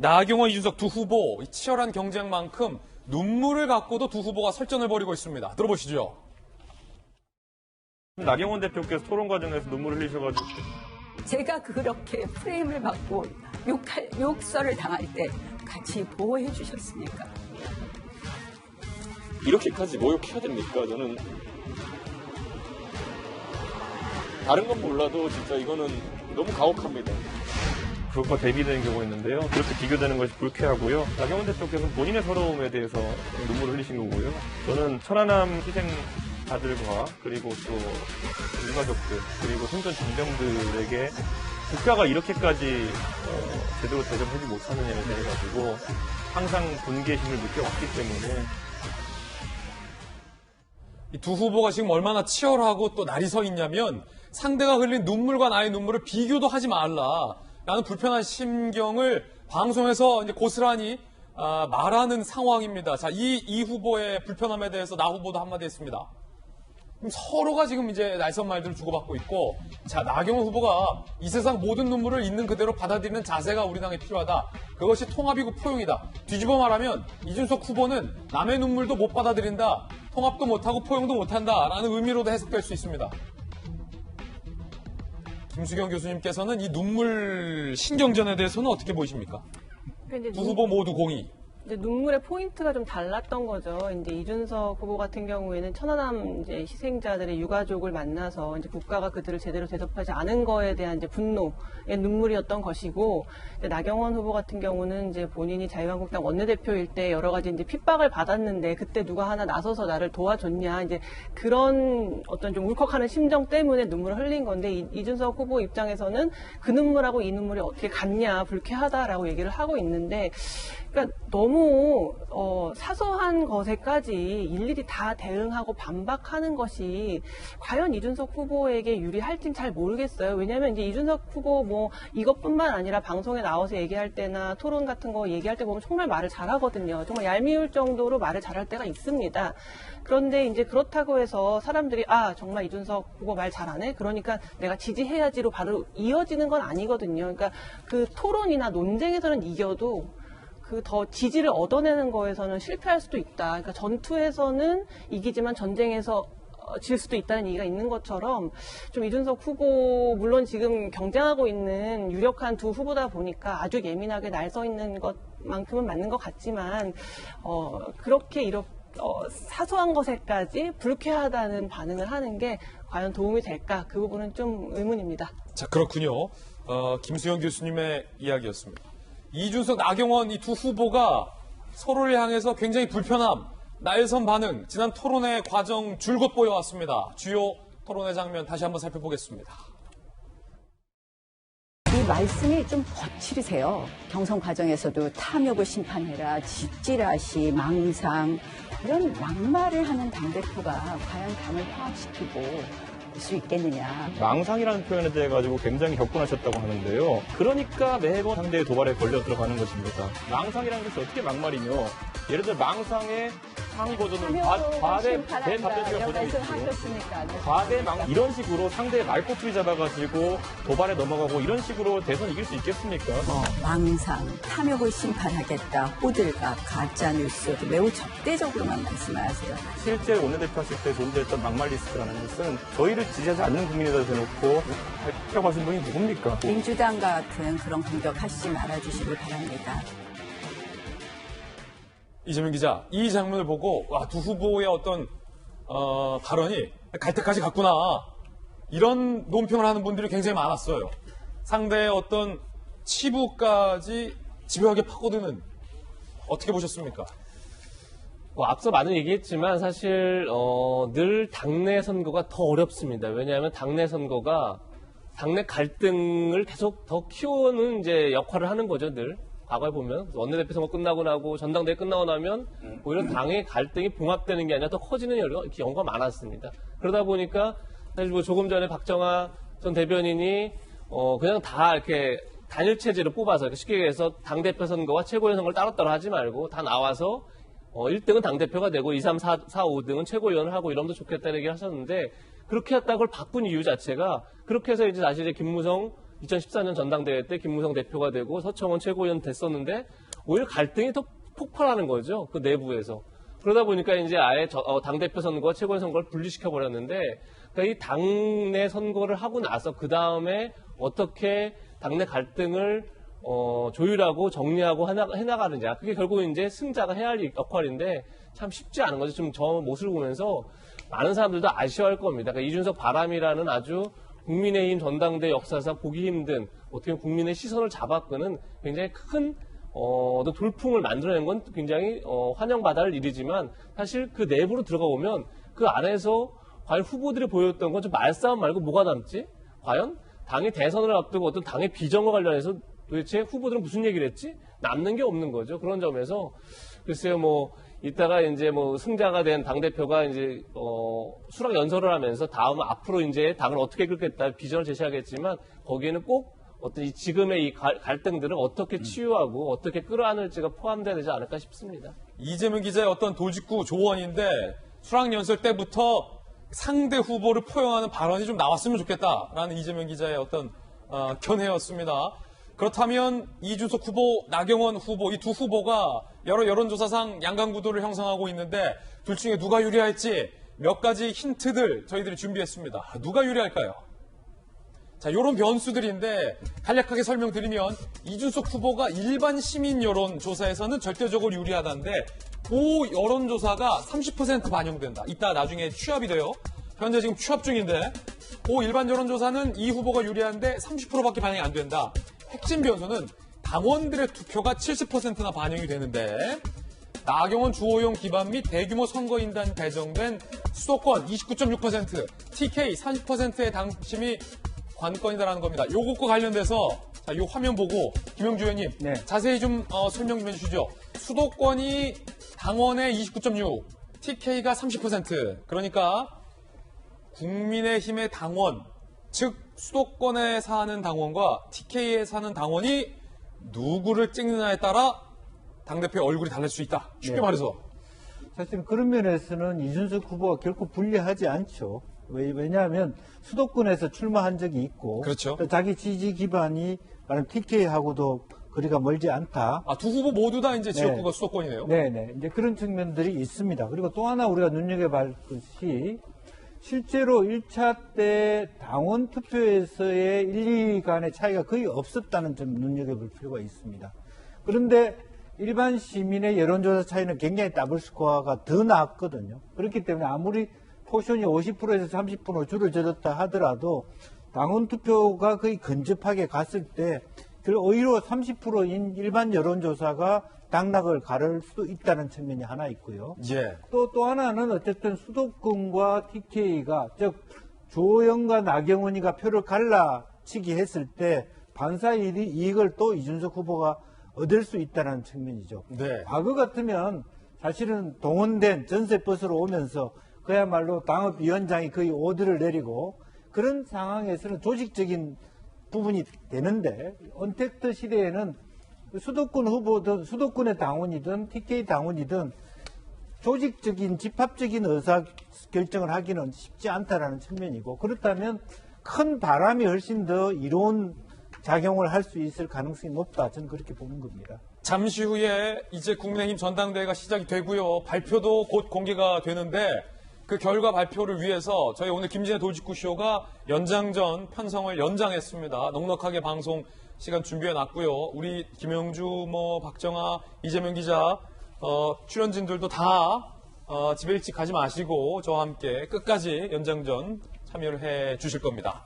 나경원, 이준석 두 후보 치열한 경쟁만큼 눈물을 갖고도 두 후보가 설전을 벌이고 있습니다. 들어보시죠. 나경원 대표께서 토론 과정에서 눈물을 흘리셔가지고 제가 그렇게 프레임을 받고 욕설을 당할 때 같이 보호해 주셨습니까? 이렇게까지 모욕해야 됩니까? 저는 다른 건 몰라도 진짜 이거는 너무 가혹합니다. 그것과 대비되는 경우가 있는데요. 그렇게 비교되는 것이 불쾌하고요. 나경원 대표께서는 본인의 서러움에 대해서 눈물을 흘리신 거고요. 저는 천안함 희생자들과 그리고 또 유가족들 그리고 생존 장병들에게 국가가 이렇게까지 제대로 대접하지 못하느냐에 대해 가지고 항상 분개심을 느껴왔기 때문에 이 두 후보가 지금 얼마나 치열하고 또 날이 서 있냐면 상대가 흘린 눈물과 나의 눈물을 비교도 하지 말라라는 불편한 심경을 방송에서 이제 고스란히 말하는 상황입니다. 자, 이 후보의 불편함에 대해서 나 후보도 한마디 했습니다. 서로가 지금 이제 날선 말들을 주고받고 있고, 자, 나경원 후보가 이 세상 모든 눈물을 있는 그대로 받아들이는 자세가 우리 당에 필요하다. 그것이 통합이고 포용이다. 뒤집어 말하면 이준석 후보는 남의 눈물도 못 받아들인다. 통합도 못하고 포용도 못한다라는 의미로도 해석될 수 있습니다. 김수경 교수님께서는 이 눈물 신경전에 대해서는 어떻게 보이십니까? 두 후보 모두 공의. 이제 눈물의 포인트가 좀 달랐던 거죠. 이제 이준석 후보 같은 경우에는 천안함 이제 희생자들의 유가족을 만나서 이제 국가가 그들을 제대로 대접하지 않은 거에 대한 이제 분노의 눈물이었던 것이고, 이제 나경원 후보 같은 경우는 이제 본인이 자유한국당 원내대표일 때 여러 가지 이제 핍박을 받았는데 그때 누가 하나 나서서 나를 도와줬냐, 이제 그런 어떤 좀 울컥하는 심정 때문에 눈물을 흘린 건데, 이준석 후보 입장에서는 그 눈물하고 이 눈물이 어떻게 같냐, 불쾌하다라고 얘기를 하고 있는데, 그러니까 너무 사소한 것에까지 일일이 다 대응하고 반박하는 것이 과연 이준석 후보에게 유리할진 잘 모르겠어요. 왜냐하면 이제 이준석 후보 뭐 이것뿐만 아니라 방송에 나와서 얘기할 때나 토론 같은 거 얘기할 때 보면 정말 말을 잘하거든요. 정말 얄미울 정도로 말을 잘할 때가 있습니다. 그런데 이제 그렇다고 해서 사람들이 정말 이준석 후보 말 잘하네? 그러니까 내가 지지해야지로 바로 이어지는 건 아니거든요. 그러니까 그 토론이나 논쟁에서는 이겨도 그 더 지지를 얻어내는 거에서는 실패할 수도 있다. 그러니까 전투에서는 이기지만 전쟁에서 질 수도 있다는 얘기가 있는 것처럼 좀 이준석 후보 물론 지금 경쟁하고 있는 유력한 두 후보다 보니까 아주 예민하게 날 서 있는 것만큼은 맞는 것 같지만 그렇게 사소한 것에까지 불쾌하다는 반응을 하는 게 과연 도움이 될까? 그 부분은 좀 의문입니다. 자, 그렇군요. 김수영 교수님의 이야기였습니다. 이준석, 나경원 이 두 후보가 서로를 향해서 굉장히 불편함, 날선 반응, 지난 토론회 과정 줄곧 보여왔습니다. 주요 토론회 장면 다시 한번 살펴보겠습니다. 이 말씀이 좀 거칠으세요. 경선 과정에서도 탐욕을 심판해라, 찌라시, 망상, 이런 막말을 하는 당대표가 과연 당을 화합시키고 수 있겠느냐. 망상이라는 표현에 대해 가지고 굉장히 격분하셨다고 하는데요. 그러니까 매번 상대의 도발에 걸려 들어가는 것입니다. 망상이라는 것이 어떻게 막말이며, 예를 들어 망상의 상위 버전은 과대 대답변수가 버전이 있고, 과대 이런 식으로 상대의 말꼬투리 잡아가지고 도발에 넘어가고 이런 식으로 대선 이길 수 있겠습니까? 망상, 탐욕을 심판하겠다, 호들갑, 가짜뉴스 매우 적대적으로만 말씀하세요. 실제 원내대표 하실 때 존재했던 막말 리스트라는 것은 저희를 지지하지 않는 국민에다 대놓고 발표하신 분이 누굽니까? 민주당 같은 그런 공격하시지 말아주시길 바랍니다. 이재명 기자, 이 장면을 보고 두 후보의 어떤 발언이 갈 때까지 갔구나, 이런 논평을 하는 분들이 굉장히 많았어요. 상대의 어떤 치부까지 집요하게 파고드는, 어떻게 보셨습니까? 앞서 많은 얘기했지만 사실 늘 당내 선거가 더 어렵습니다. 왜냐하면 당내 선거가 당내 갈등을 계속 더 키우는 이제 역할을 하는 거죠, 늘. 과거에 보면 원내대표 선거 끝나고 나고 전당대회 끝나고 나면 오히려 당의 갈등이 봉합되는 게 아니라 더 커지는 경우가 많았습니다. 그러다 보니까 사실 뭐 조금 전에 박정아 전 대변인이 그냥 다 이렇게 단일 체제로 뽑아서 쉽게 얘기해서 당대표 선거와 최고위원 선거를 따로따로 하지 말고 다 나와서 1등은 당대표가 되고 2, 3, 4, 5등은 최고위원을 하고 이러면 더 좋겠다는 얘기를 하셨는데, 그렇게 했다고 그걸 바꾼 이유 자체가, 그렇게 해서 이제 사실 김무성 2014년 전당대회 때 김무성 대표가 되고 서청원 최고위원 됐었는데 오히려 갈등이 더 폭발하는 거죠. 그 내부에서. 그러다 보니까 이제 아예 당대표 선거와 최고위원 선거를 분리시켜 버렸는데 그러니까 이 당내 선거를 하고 나서 그 다음에 어떻게 당내 갈등을 조율하고 정리하고 해나가느냐. 그게 결국 이제 승자가 해야 할 역할인데 참 쉽지 않은 거죠. 좀 저 모습을 보면서 많은 사람들도 아쉬워할 겁니다. 그러니까 이준석 바람이라는 아주 국민의힘 전당대 역사상 보기 힘든 어떻게 보면 국민의 시선을 잡아끄는 굉장히 큰 어떤 돌풍을 만들어낸 건 굉장히 환영받아야 할 일이지만 사실 그 내부로 들어가 보면 그 안에서 과연 후보들이 보였던 건 좀 말싸움 말고 뭐가 남지? 과연 당이 대선을 앞두고 어떤 당의 비전과 관련해서 도대체 후보들은 무슨 얘기를 했지? 남는 게 없는 거죠. 그런 점에서 글쎄요, 뭐 이따가 이제 뭐 승자가 된 당대표가 이제 수락 연설을 하면서 다음 앞으로 이제 당을 어떻게 끌겠다 비전을 제시하겠지만 거기에는 꼭 어떤 지금의 이 갈등들을 어떻게 치유하고 어떻게 끌어안을지가 포함되어야 되지 않을까 싶습니다. 이재명 기자의 어떤 도직구 조언인데 수락 연설 때부터 상대 후보를 포용하는 발언이 좀 나왔으면 좋겠다라는 이재명 기자의 어떤 견해였습니다. 그렇다면 이준석 후보, 나경원 후보 이 두 후보가 여러 여론조사상 양강구도를 형성하고 있는데 둘 중에 누가 유리할지 몇 가지 힌트들 저희들이 준비했습니다. 누가 유리할까요? 자, 요런 변수들인데 간략하게 설명드리면 이준석 후보가 일반 시민 여론조사에서는 절대적으로 유리하다는데 그 여론조사가 30% 반영된다. 이따 나중에 취합이 돼요. 현재 지금 취합 중인데 그 일반 여론조사는 이 후보가 유리한데 30%밖에 반영이 안 된다. 핵심 변수는 당원들의 투표가 70%나 반영이 되는데 나경원 주호영 기반 및 대규모 선거인단 배정된 수도권 29.6%, TK 30%의 당심이 관건이다라는 겁니다. 요것과 관련돼서 자, 요 화면 보고 김영주 의원님 네. 자세히 좀 설명 좀 해주시죠. 수도권이 당원의 29.6, TK가 30%. 그러니까 국민의힘의 당원, 즉 수도권에 사는 당원과 TK에 사는 당원이 누구를 찍느냐에 따라 당대표의 얼굴이 달라질 수 있다. 쉽게 네. 말해서. 사실 그런 면에서는 이준석 후보가 결코 불리하지 않죠. 왜냐하면 수도권에서 출마한 적이 있고 그렇죠. 또 자기 지지 기반이 말하면 TK하고도 거리가 멀지 않다. 아, 두 후보 모두 다 이제 지역구가 수도권이네요. 네네. 이제 그런 측면들이 있습니다. 그리고 또 하나 우리가 눈여겨볼 것이 실제로 1차 때 당원 투표에서의 1, 2간의 차이가 거의 없었다는 점 눈여겨볼 필요가 있습니다. 그런데 일반 시민의 여론조사 차이는 굉장히 더블 스코어가 더 나왔거든요. 그렇기 때문에 아무리 포션이 50%에서 30% 줄어들었다 하더라도 당원 투표가 거의 근접하게 갔을 때 오히려 30%인 일반 여론조사가 당락을 가를 수도 있다는 측면이 하나 있고요. 예. 또 하나는 어쨌든 수도권과 TK가 즉 주호영과 나경원이가 표를 갈라치기 했을 때 반사 이익을 또 이준석 후보가 얻을 수 있다는 측면이죠. 네. 과거 같으면 사실은 동원된 전세버스로 오면서 그야말로 당협위원장이 거의 오더를 내리고 그런 상황에서는 조직적인 부분이 되는데 언택트 시대에는 수도권 후보든 수도권의 당원이든 TK 당원이든 조직적인 집합적인 의사결정을 하기는 쉽지 않다라는 측면이고 그렇다면 큰 바람이 훨씬 더 이로운 작용을 할 수 있을 가능성이 높다. 저는 그렇게 보는 겁니다. 잠시 후에 이제 국민의힘 전당대회가 시작이 되고요. 발표도 곧 공개가 되는데 그 결과 발표를 위해서 저희 오늘 김진애 돌직구쇼가 연장전 편성을 연장했습니다. 넉넉하게 방송 시간 준비해놨고요. 우리 김영주, 박정아, 이재명 기자, 출연진들도 다 집에 일찍 가지 마시고 저와 함께 끝까지 연장전 참여를 해 주실 겁니다.